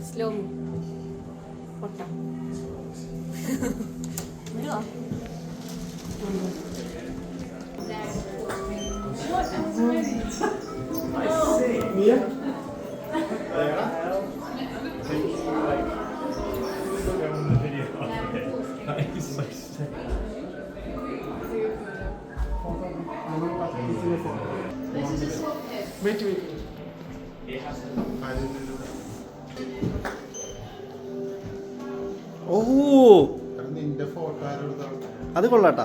Slow പൊട്ടാ ഓ അത് കൊള്ളാട്ടാ.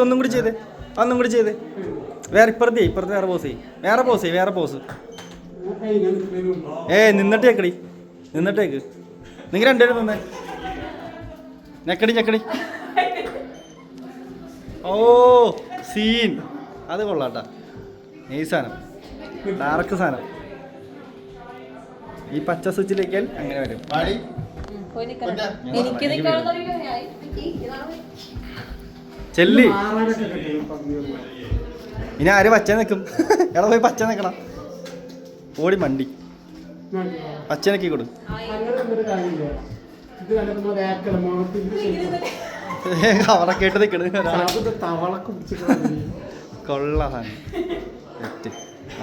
ഒന്നും കൂടി ചെയ്തേ. ഇപ്പുറത്തെ വേറെ പോസ് വേറെ പോസ്. നിന്നിട്ടേക്ക് നിങ്ങൾ രണ്ടുപേരും തന്നെ ഞെക്കടി. ഓ സീൻ അത് കൊള്ളാട്ടാ. ഈ സാധനം ഡാർക്ക് സാധനം ഈ പച്ച സ്വിച്ചിലേക്കാൽ അങ്ങനെ വരും. ചെല്ലി ഇനി ആര് പച്ച നിൽക്കും? എടാ പോയി പച്ച നിൽക്കണം. ഓടി മണ്ടി പച്ച നിൽക്കി കൊടു. അവളൊക്കെ ഇട്ട് നിൽക്കണ് കൊള്ള സാധനം.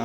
ആ